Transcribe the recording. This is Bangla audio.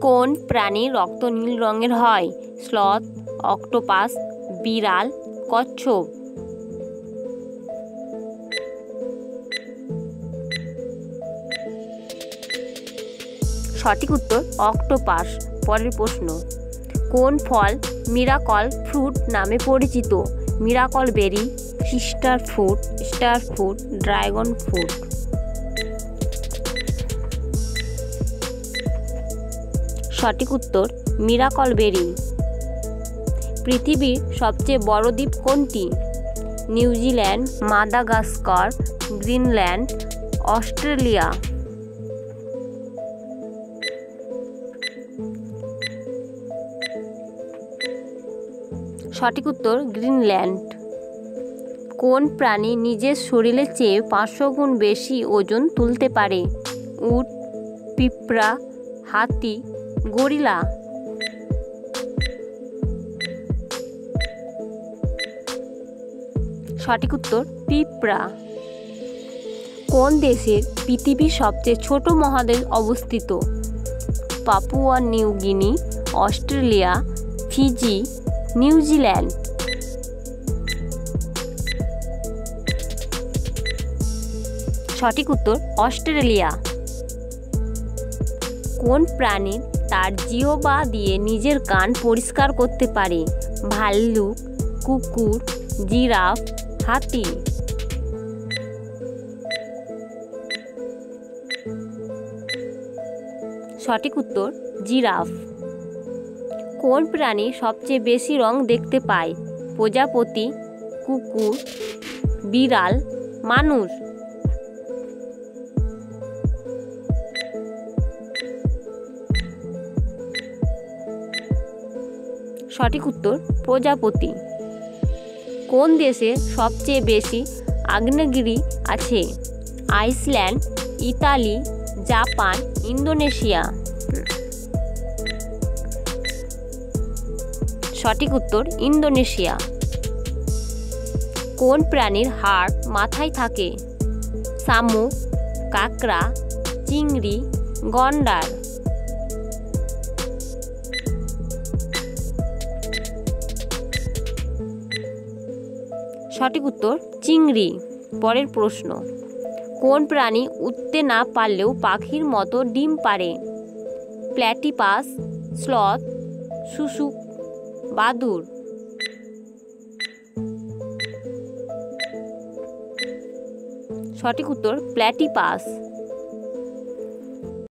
কোন প্রাণীর রক্ত নীল রঙের হয়? স্লথ, অক্টোপাস, বিড়াল, কচ্ছপ। সঠিক উত্তর অক্টোপাস। পরের প্রশ্ন, কোন ফল মিরাকল ফ্রুট নামে পরিচিত? মিরাকল বেরি, স্টার ফ্রুট, ড্রাগন ফ্রুট। সঠিক উত্তর মিরাকল বেরি। পৃথিবীর সবচেয়ে বড় দ্বীপ কোনটি? New Zealand, Madagascar, Greenland, Australia. সঠিক উত্তর গ্রিনল্যান্ড। কোন প্রাণী নিজের শরীরের চেয়ে 500 গুণ বেশি ওজন তুলতে পারে? উট, পিঁপড়া, হাতি, গরিলা। সঠিক উত্তর পিঁপড়া। কোন দেশের পৃথিবীর সবচেয়ে ছোট মহাদেশ অবস্থিত? Papua New Guinea, Australia, Fiji, New Zealand. সঠিক উত্তর অস্ট্রেলিয়া। কোন প্রাণী তার জিহ্বা দিয়ে নিজের কান পরিষ্কার করতে পারে? ভাল্লুক, কুকুর, জিরাফ, হাতি। সঠিক উত্তর জিরাফ। কোন প্রাণী সবচেয়ে বেশি রং দেখতে পায়? প্রজাপতি, কুকুর, বিড়াল, মানুষ। সঠিক উত্তর প্রজাপতি। কোন দেশে সবচেয়ে বেশি আগ্নেয়গিরি আছে? Iceland, Italy, Japan, Indonesia. সঠিক উত্তর ইন্দোনেশিয়া। কোন প্রাণীর হাড় মাথায় থাকে? শামুক, কাঁকড়া, চিংড়ি, গন্ডার। সঠিক উত্তর চিংড়ি। পরের প্রশ্ন, কোন প্রাণী উড়তে না পারলেও পাখির মতো ডিম পাড়ে? প্ল্যাটিপাস, স্লথ, শুশুক, বাদুড়। সঠিক উত্তর প্ল্যাটিপাস।